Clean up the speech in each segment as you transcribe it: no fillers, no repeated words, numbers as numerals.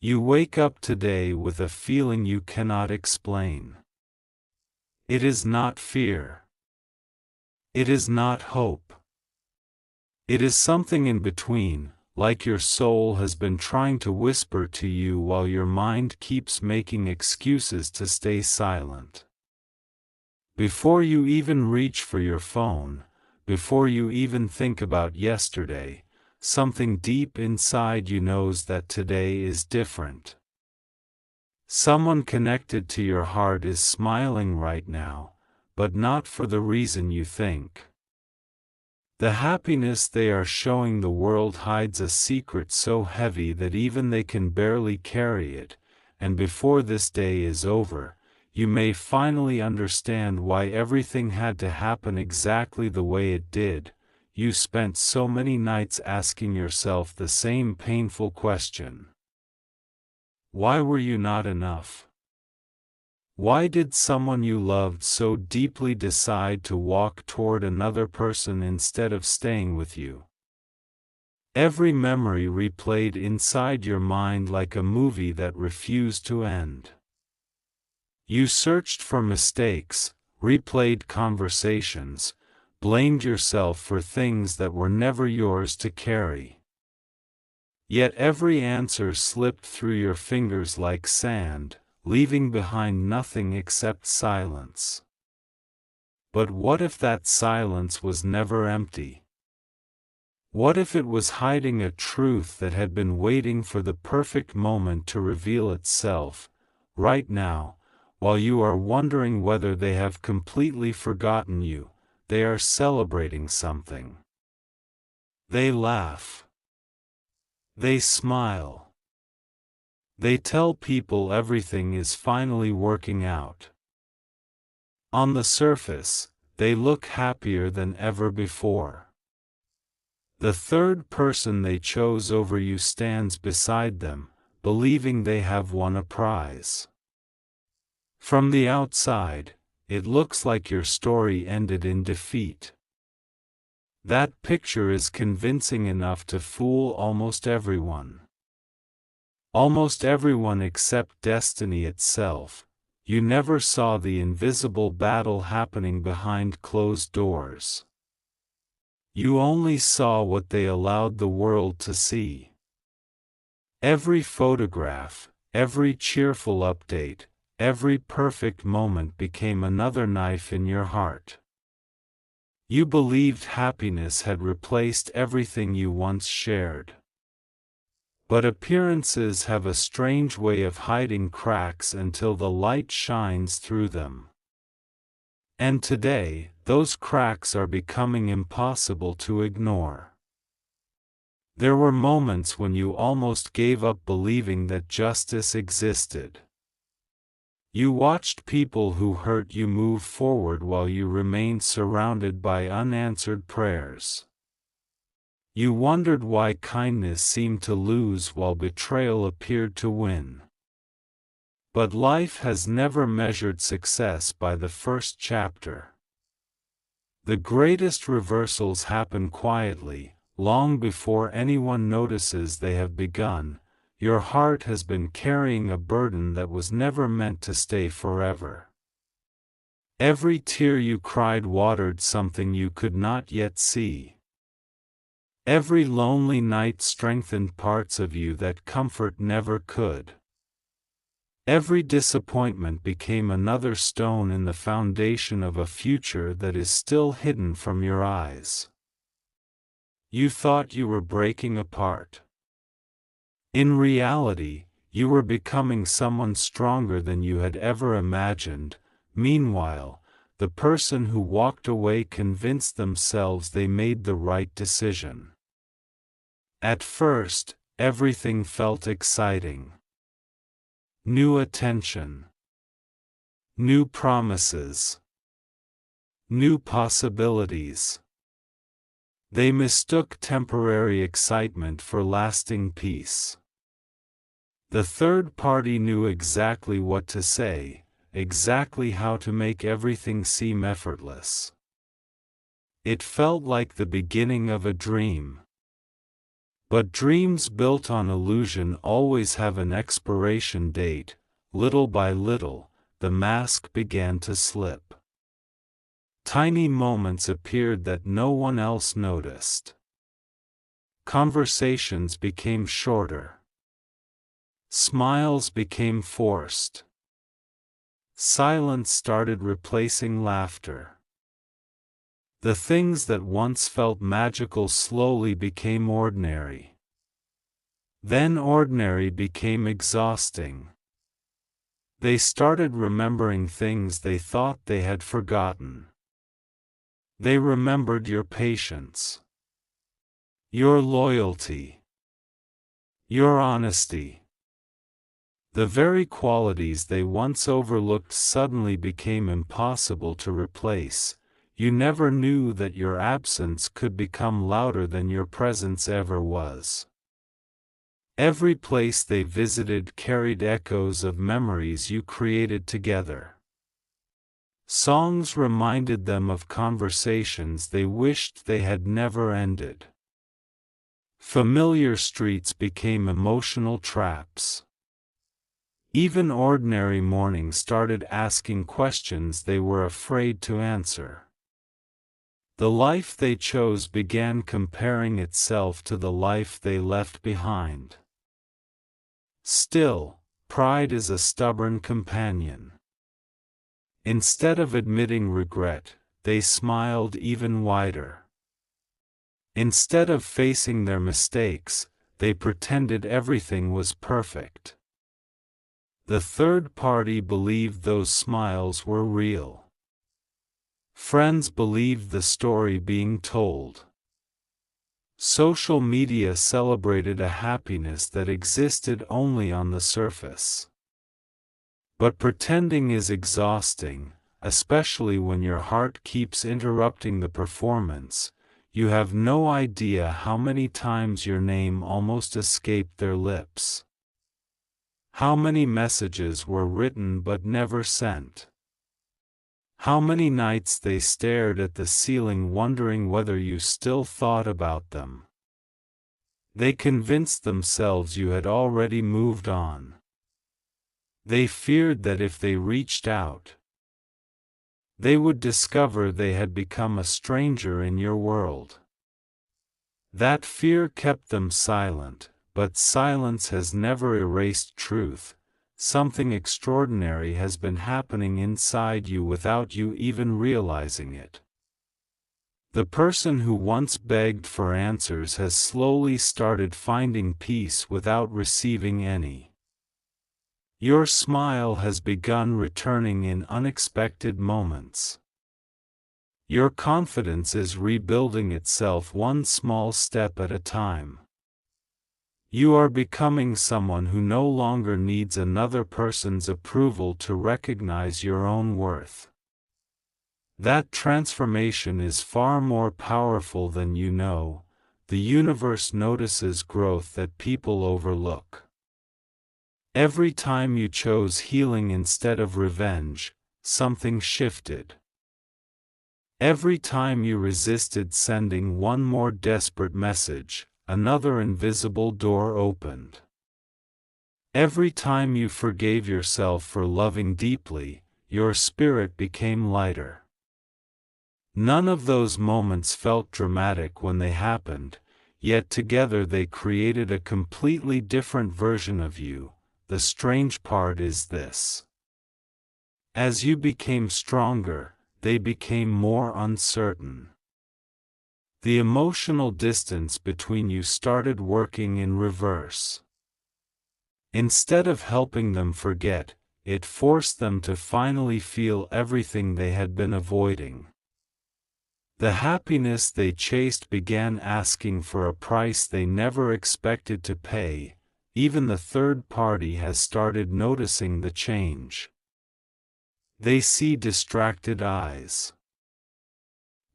You wake up today with a feeling you cannot explain. It is not fear. It is not hope. It is something in between, like your soul has been trying to whisper to you while your mind keeps making excuses to stay silent. Before you even reach for your phone, before you even think about yesterday, something deep inside you knows that today is different. Someone connected to your heart is smiling right now, but not for the reason you think. The happiness they are showing the world hides a secret so heavy that even they can barely carry it, and before this day is over, you may finally understand why everything had to happen exactly the way it did. You spent so many nights asking yourself the same painful question. Why were you not enough? Why did someone you loved so deeply decide to walk toward another person instead of staying with you? Every memory replayed inside your mind like a movie that refused to end. You searched for mistakes, replayed conversations, blamed yourself for things that were never yours to carry. Yet every answer slipped through your fingers like sand, leaving behind nothing except silence. But what if that silence was never empty? What if it was hiding a truth that had been waiting for the perfect moment to reveal itself, right now, while you are wondering whether they have completely forgotten you? They are celebrating something. They laugh. They smile. They tell people everything is finally working out. On the surface, they look happier than ever before. The third person they chose over you stands beside them, believing they have won a prize. From the outside, it looks like your story ended in defeat. That picture is convincing enough to fool almost everyone. Almost everyone except destiny itself. You never saw the invisible battle happening behind closed doors. You only saw what they allowed the world to see. Every photograph, every cheerful update, every perfect moment became another knife in your heart. You believed happiness had replaced everything you once shared. But appearances have a strange way of hiding cracks until the light shines through them. And today, those cracks are becoming impossible to ignore. There were moments when you almost gave up believing that justice existed. You watched people who hurt you move forward while you remained surrounded by unanswered prayers. You wondered why kindness seemed to lose while betrayal appeared to win. But life has never measured success by the first chapter. The greatest reversals happen quietly, long before anyone notices they have begun. Your heart has been carrying a burden that was never meant to stay forever. Every tear you cried watered something you could not yet see. Every lonely night strengthened parts of you that comfort never could. Every disappointment became another stone in the foundation of a future that is still hidden from your eyes. You thought you were breaking apart. In reality, you were becoming someone stronger than you had ever imagined. Meanwhile, the person who walked away convinced themselves they made the right decision. At first, everything felt exciting. New attention. New promises. New possibilities. They mistook temporary excitement for lasting peace. The third party knew exactly what to say, exactly how to make everything seem effortless. It felt like the beginning of a dream. But dreams built on illusion always have an expiration date. Little by little, the mask began to slip. Tiny moments appeared that no one else noticed. Conversations became shorter. Smiles became forced. Silence started replacing laughter. The things that once felt magical slowly became ordinary. Then ordinary became exhausting. They started remembering things they thought they had forgotten. They remembered your patience, your loyalty, your honesty. The very qualities they once overlooked suddenly became impossible to replace. You never knew that your absence could become louder than your presence ever was. Every place they visited carried echoes of memories you created together. Songs reminded them of conversations they wished they had never ended. Familiar streets became emotional traps. Even ordinary mornings started asking questions they were afraid to answer. The life they chose began comparing itself to the life they left behind. Still, pride is a stubborn companion. Instead of admitting regret, they smiled even wider. Instead of facing their mistakes, they pretended everything was perfect. The third party believed those smiles were real. Friends believed the story being told. Social media celebrated a happiness that existed only on the surface. But pretending is exhausting, especially when your heart keeps interrupting the performance. You have no idea how many times your name almost escaped their lips. How many messages were written but never sent. How many nights they stared at the ceiling wondering whether you still thought about them. They convinced themselves you had already moved on. They feared that if they reached out, they would discover they had become a stranger in your world. That fear kept them silent, but silence has never erased truth. Something extraordinary has been happening inside you without you even realizing it. The person who once begged for answers has slowly started finding peace without receiving any. Your smile has begun returning in unexpected moments. Your confidence is rebuilding itself one small step at a time. You are becoming someone who no longer needs another person's approval to recognize your own worth. That transformation is far more powerful than you know. The universe notices growth that people overlook. Every time you chose healing instead of revenge, something shifted. Every time you resisted sending one more desperate message, another invisible door opened. Every time you forgave yourself for loving deeply, your spirit became lighter. None of those moments felt dramatic when they happened, yet together they created a completely different version of you. The strange part is this. As you became stronger, they became more uncertain. The emotional distance between you started working in reverse. Instead of helping them forget, it forced them to finally feel everything they had been avoiding. The happiness they chased began asking for a price they never expected to pay. Even the third party has started noticing the change. They see distracted eyes,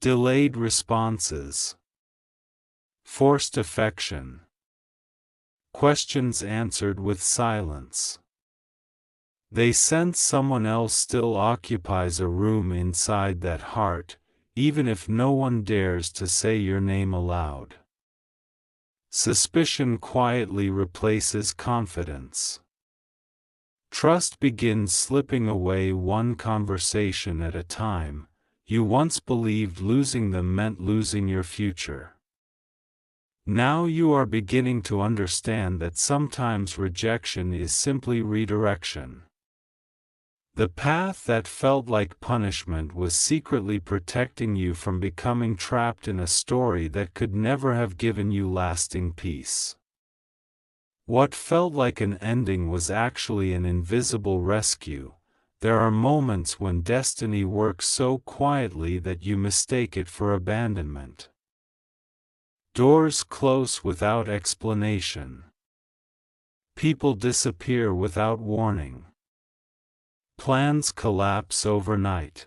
delayed responses, forced affection, questions answered with silence. They sense someone else still occupies a room inside that heart, even if no one dares to say your name aloud. Suspicion quietly replaces confidence. Trust begins slipping away one conversation at a time. You once believed losing them meant losing your future. Now you are beginning to understand that sometimes rejection is simply redirection. The path that felt like punishment was secretly protecting you from becoming trapped in a story that could never have given you lasting peace. What felt like an ending was actually an invisible rescue. There are moments when destiny works so quietly that you mistake it for abandonment. Doors close without explanation. People disappear without warning. Plans collapse overnight.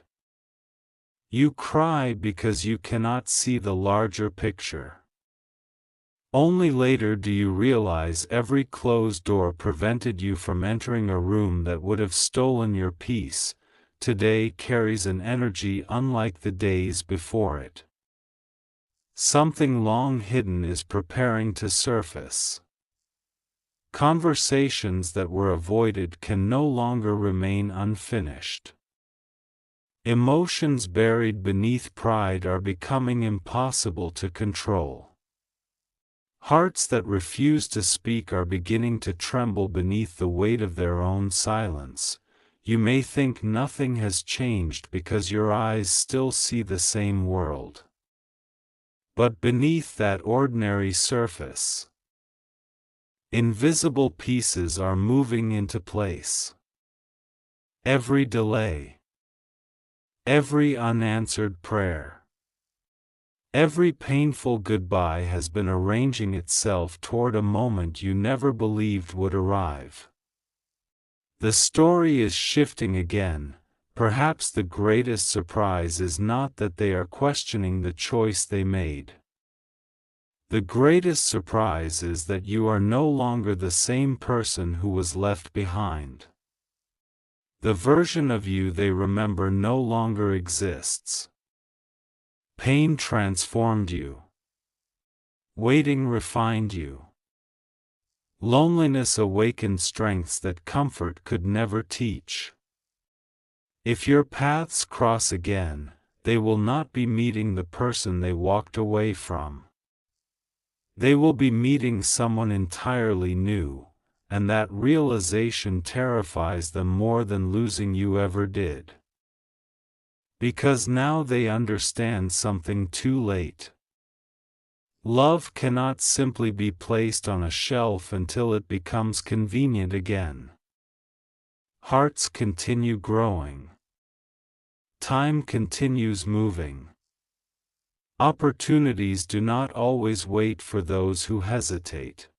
You cry because you cannot see the larger picture. Only later do you realize every closed door prevented you from entering a room that would have stolen your peace. Today carries an energy unlike the days before it. Something long hidden is preparing to surface. Conversations that were avoided can no longer remain unfinished. Emotions buried beneath pride are becoming impossible to control. Hearts that refuse to speak are beginning to tremble beneath the weight of their own silence. You may think nothing has changed because your eyes still see the same world. But beneath that ordinary surface, invisible pieces are moving into place. Every delay, every unanswered prayer, every painful goodbye has been arranging itself toward a moment you never believed would arrive. The story is shifting again. Perhaps the greatest surprise is not that they are questioning the choice they made. The greatest surprise is that you are no longer the same person who was left behind. The version of you they remember no longer exists. Pain transformed you. Waiting refined you. Loneliness awakened strengths that comfort could never teach. If your paths cross again, they will not be meeting the person they walked away from. They will be meeting someone entirely new, and that realization terrifies them more than losing you ever did. Because now they understand something too late. Love cannot simply be placed on a shelf until it becomes convenient again. Hearts continue growing. Time continues moving. Opportunities do not always wait for those who hesitate.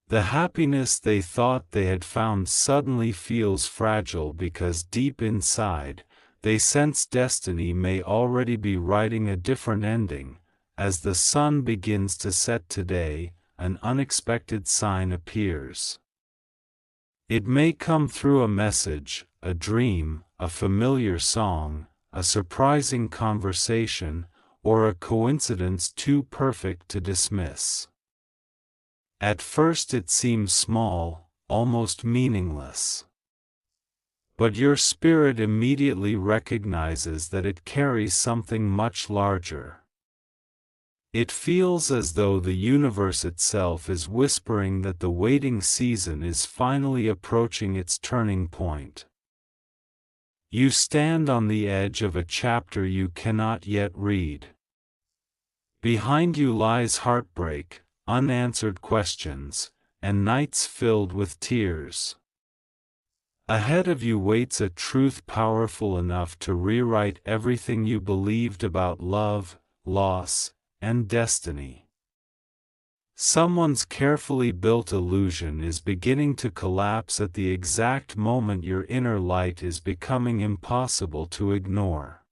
The happiness they thought they had found suddenly feels fragile because deep inside, they sense destiny may already be writing a different ending. As the sun begins to set today, an unexpected sign appears. It may come through a message, a dream, a familiar song, a surprising conversation, or a coincidence too perfect to dismiss. At first it seems small, almost meaningless. But your spirit immediately recognizes that it carries something much larger. It feels as though the universe itself is whispering that the waiting season is finally approaching its turning point. You stand on the edge of a chapter you cannot yet read. Behind you lies heartbreak, unanswered questions, and nights filled with tears. Ahead of you waits a truth powerful enough to rewrite everything you believed about love, loss, and destiny. Someone's carefully built illusion is beginning to collapse at the exact moment your inner light is becoming impossible to ignore.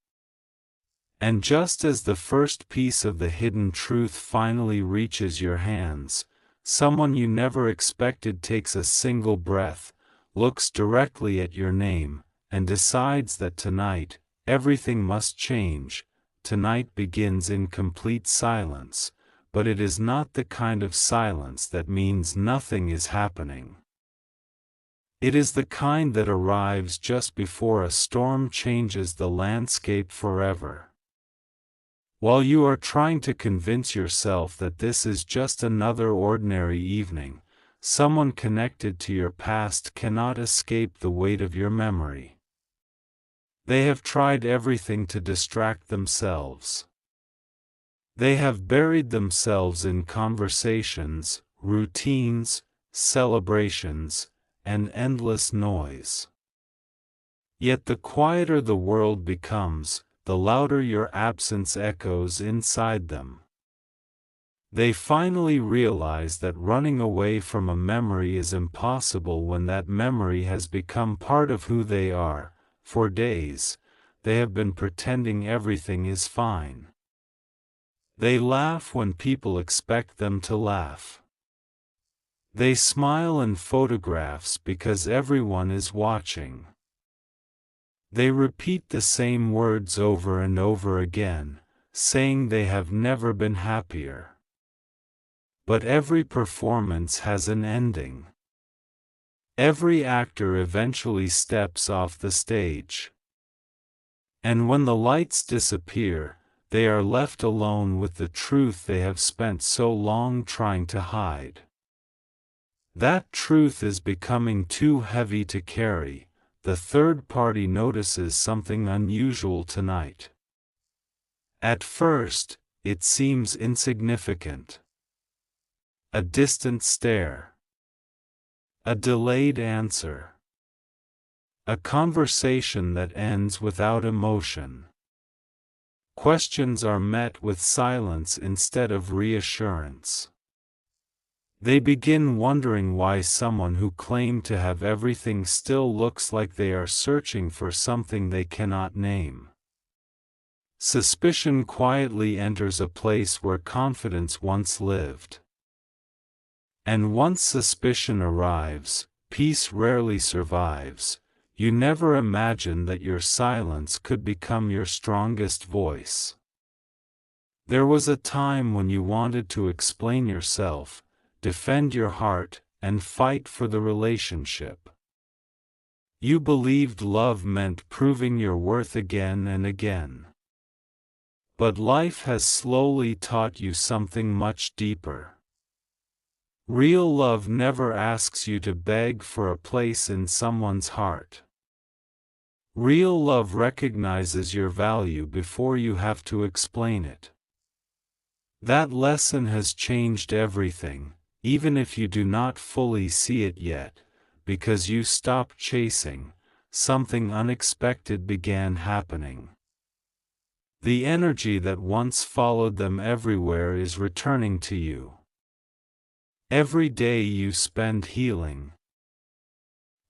And just as the first piece of the hidden truth finally reaches your hands, someone you never expected takes a single breath, looks directly at your name, and decides that tonight, everything must change. Tonight begins in complete silence, but it is not the kind of silence that means nothing is happening. It is the kind that arrives just before a storm changes the landscape forever. While you are trying to convince yourself that this is just another ordinary evening, someone connected to your past cannot escape the weight of your memory. They have tried everything to distract themselves. They have buried themselves in conversations, routines, celebrations, and endless noise. Yet the quieter the world becomes, the louder your absence echoes inside them. They finally realize that running away from a memory is impossible when that memory has become part of who they are. For days, they have been pretending everything is fine. They laugh when people expect them to laugh. They smile in photographs because everyone is watching. They repeat the same words over and over again, saying they have never been happier. But every performance has an ending. Every actor eventually steps off the stage. And when the lights disappear, they are left alone with the truth they have spent so long trying to hide. That truth is becoming too heavy to carry. The third party notices something unusual tonight. At first, it seems insignificant. A distant stare. A delayed answer. A conversation that ends without emotion. Questions are met with silence instead of reassurance. They begin wondering why someone who claimed to have everything still looks like they are searching for something they cannot name. Suspicion quietly enters a place where confidence once lived. And once suspicion arrives, peace rarely survives. You never imagine that your silence could become your strongest voice. There was a time when you wanted to explain yourself, defend your heart, and fight for the relationship. You believed love meant proving your worth again and again. But life has slowly taught you something much deeper. Real love never asks you to beg for a place in someone's heart. Real love recognizes your value before you have to explain it. That lesson has changed everything, even if you do not fully see it yet, because you stopped chasing, something unexpected began happening. The energy that once followed them everywhere is returning to you. Every day you spend healing.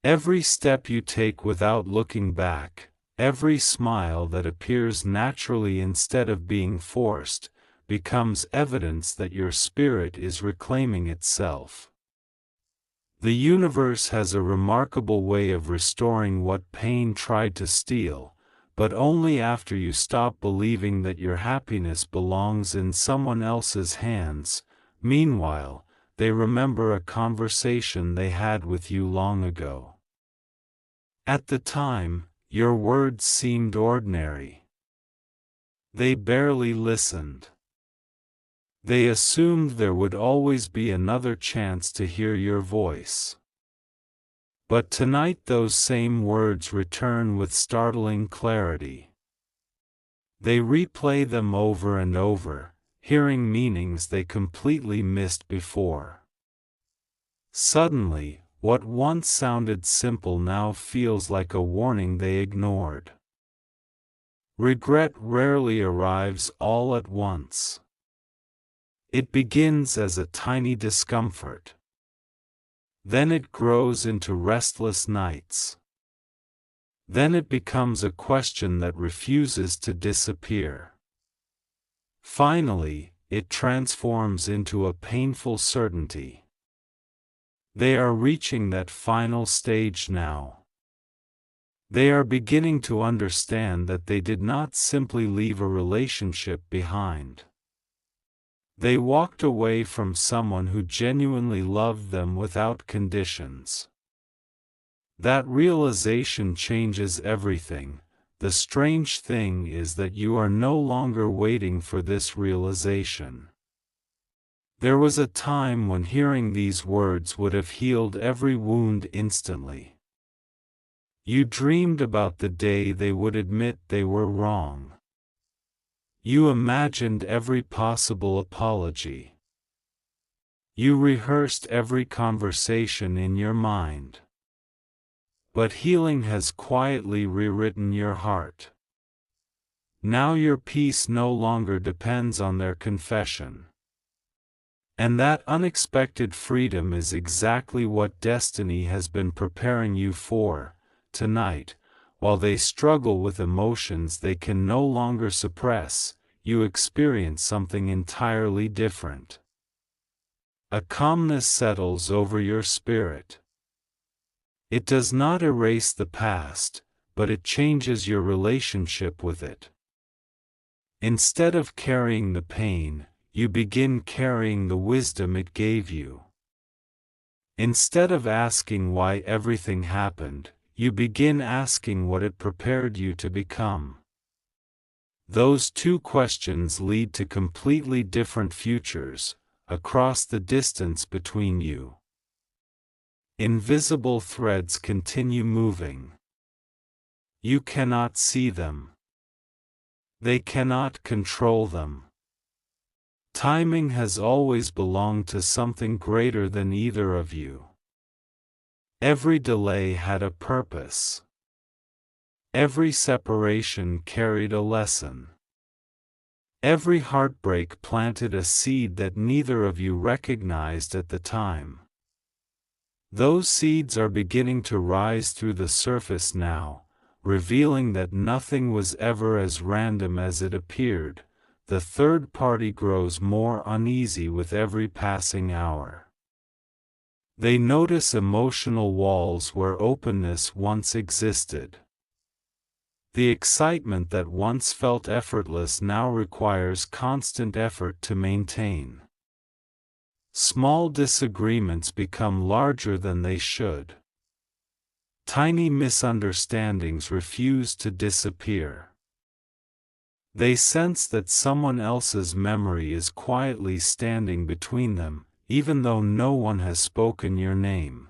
Every step you take without looking back, every smile that appears naturally instead of being forced, becomes evidence that your spirit is reclaiming itself. The universe has a remarkable way of restoring what pain tried to steal, but only after you stop believing that your happiness belongs in someone else's hands. Meanwhile, they remember a conversation they had with you long ago. At the time, your words seemed ordinary. They barely listened. They assumed there would always be another chance to hear your voice. But tonight those same words return with startling clarity. They replay them over and over, hearing meanings they completely missed before. Suddenly, what once sounded simple now feels like a warning they ignored. Regret rarely arrives all at once. It begins as a tiny discomfort. Then it grows into restless nights. Then it becomes a question that refuses to disappear. Finally, it transforms into a painful certainty. They are reaching that final stage now. They are beginning to understand that they did not simply leave a relationship behind. They walked away from someone who genuinely loved them without conditions. That realization changes everything. The strange thing is that you are no longer waiting for this realization. There was a time when hearing these words would have healed every wound instantly. You dreamed about the day they would admit they were wrong. You imagined every possible apology. You rehearsed every conversation in your mind. But healing has quietly rewritten your heart. Now your peace no longer depends on their confession. And that unexpected freedom is exactly what destiny has been preparing you for. Tonight, while they struggle with emotions they can no longer suppress, you experience something entirely different. A calmness settles over your spirit. It does not erase the past, but it changes your relationship with it. Instead of carrying the pain, you begin carrying the wisdom it gave you. Instead of asking why everything happened, you begin asking what it prepared you to become. Those two questions lead to completely different futures, across the distance between you. Invisible threads continue moving. You cannot see them. They cannot control them. Timing has always belonged to something greater than either of you. Every delay had a purpose. Every separation carried a lesson. Every heartbreak planted a seed that neither of you recognized at the time. Those seeds are beginning to rise through the surface now, revealing that nothing was ever as random as it appeared. The third party grows more uneasy with every passing hour. They notice emotional walls where openness once existed. The excitement that once felt effortless now requires constant effort to maintain. Small disagreements become larger than they should. Tiny misunderstandings refuse to disappear. They sense that someone else's memory is quietly standing between them, even though no one has spoken your name.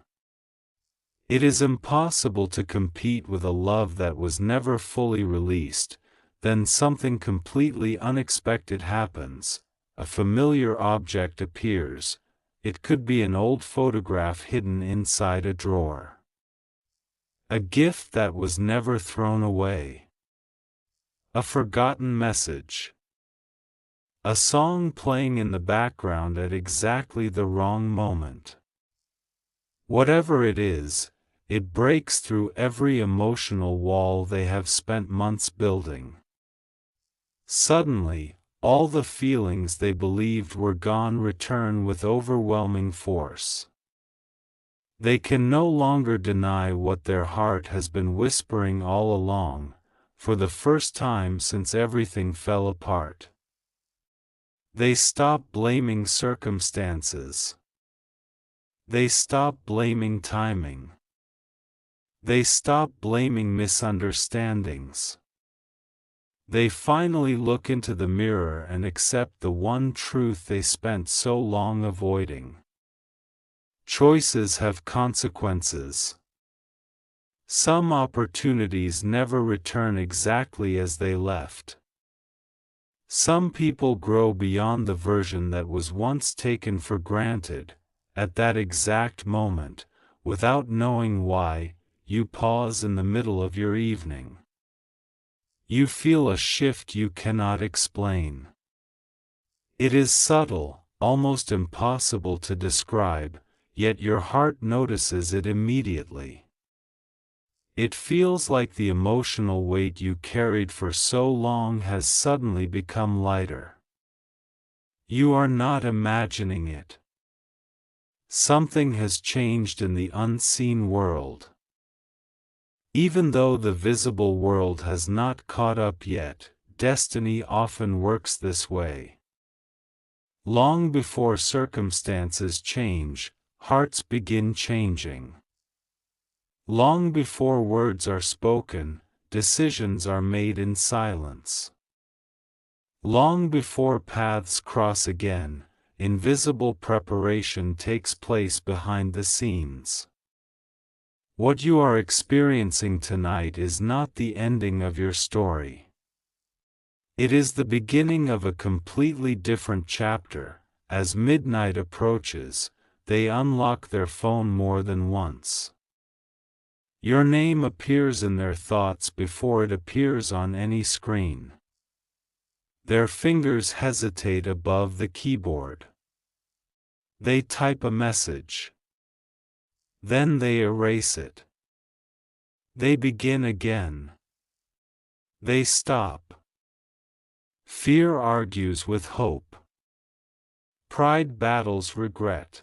It is impossible to compete with a love that was never fully released. Then something completely unexpected happens. A familiar object appears. It could be an old photograph hidden inside a drawer. A gift that was never thrown away. A forgotten message. A song playing in the background at exactly the wrong moment. Whatever it is, it breaks through every emotional wall they have spent months building. Suddenly, all the feelings they believed were gone return with overwhelming force. They can no longer deny what their heart has been whispering all along, for the first time since everything fell apart. They stop blaming circumstances. They stop blaming timing. They stop blaming misunderstandings. They finally look into the mirror and accept the one truth they spent so long avoiding. Choices have consequences. Some opportunities never return exactly as they left. Some people grow beyond the version that was once taken for granted. At that exact moment, without knowing why, you pause in the middle of your evening. You feel a shift you cannot explain. It is subtle, almost impossible to describe, yet your heart notices it immediately. It feels like the emotional weight you carried for so long has suddenly become lighter. You are not imagining it. Something has changed in the unseen world. Even though the visible world has not caught up yet, destiny often works this way. Long before circumstances change, hearts begin changing. Long before words are spoken, decisions are made in silence. Long before paths cross again, invisible preparation takes place behind the scenes. What you are experiencing tonight is not the ending of your story. It is the beginning of a completely different chapter. As midnight approaches, they unlock their phone more than once. Your name appears in their thoughts before it appears on any screen. Their fingers hesitate above the keyboard. They type a message. Then they erase it. They begin again. They stop. Fear argues with hope. Pride battles regret.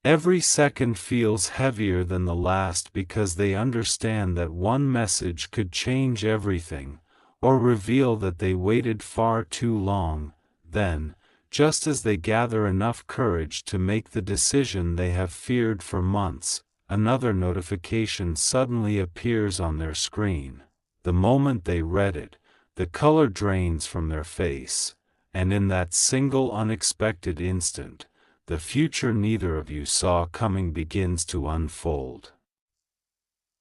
Every second feels heavier than the last because they understand that one message could change everything, or reveal that they waited far too long. Then, just as they gather enough courage to make the decision they have feared for months, another notification suddenly appears on their screen. The moment they read it, the color drains from their face, and in that single unexpected instant, the future neither of you saw coming begins to unfold.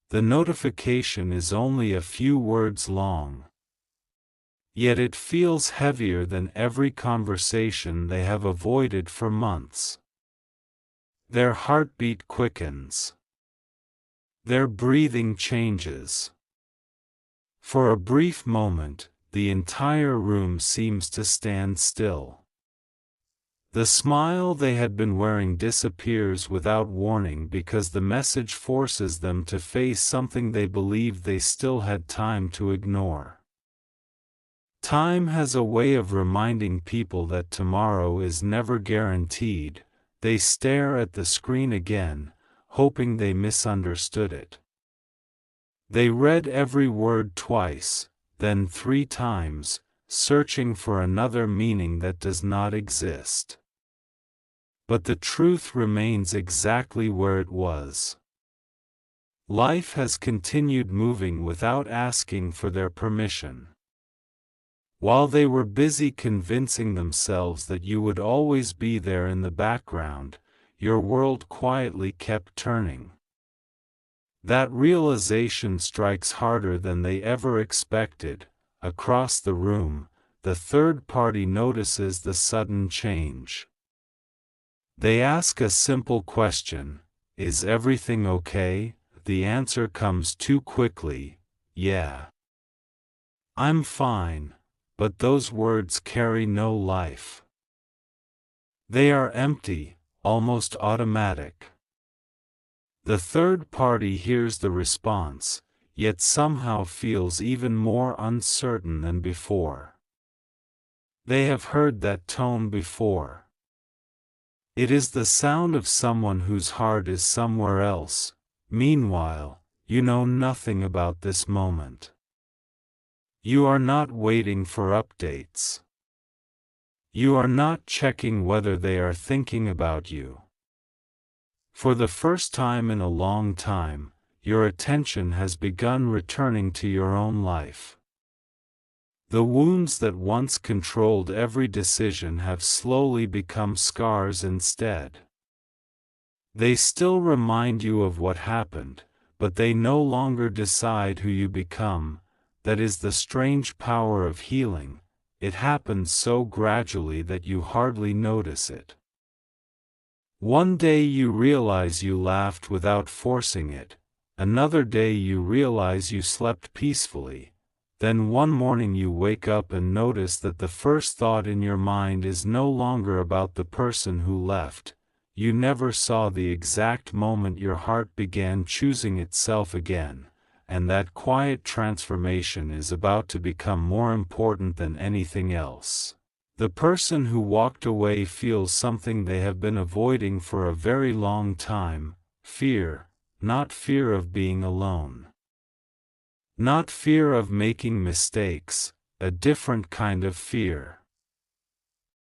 The notification is only a few words long. Yet it feels heavier than every conversation they have avoided for months. Their heartbeat quickens. Their breathing changes. For a brief moment, the entire room seems to stand still. The smile they had been wearing disappears without warning because the message forces them to face something they believed they still had time to ignore. Time has a way of reminding people that tomorrow is never guaranteed. They stare at the screen again, hoping they misunderstood it. They read every word twice, then 3 times, searching for another meaning that does not exist. But the truth remains exactly where it was. Life has continued moving without asking for their permission. While they were busy convincing themselves that you would always be there in the background, your world quietly kept turning. That realization strikes harder than they ever expected. Across the room, the third party notices the sudden change. They ask a simple question: "Is everything okay?" The answer comes too quickly: "Yeah. I'm fine." But those words carry no life. They are empty, almost automatic. The third party hears the response, yet somehow feels even more uncertain than before. They have heard that tone before. It is the sound of someone whose heart is somewhere else. Meanwhile, you know nothing about this moment. You are not waiting for updates. You are not checking whether they are thinking about you. For the first time in a long time, your attention has begun returning to your own life. The wounds that once controlled every decision have slowly become scars instead. They still remind you of what happened, but they no longer decide who you become. That is the strange power of healing. It happens so gradually that you hardly notice it. One day you realize you laughed without forcing it. Another day you realize you slept peacefully. Then one morning you wake up and notice that the first thought in your mind is no longer about the person who left. You never saw the exact moment your heart began choosing itself again. And that quiet transformation is about to become more important than anything else. The person who walked away feels something they have been avoiding for a very long time: fear, not fear of being alone. Not fear of making mistakes, a different kind of fear.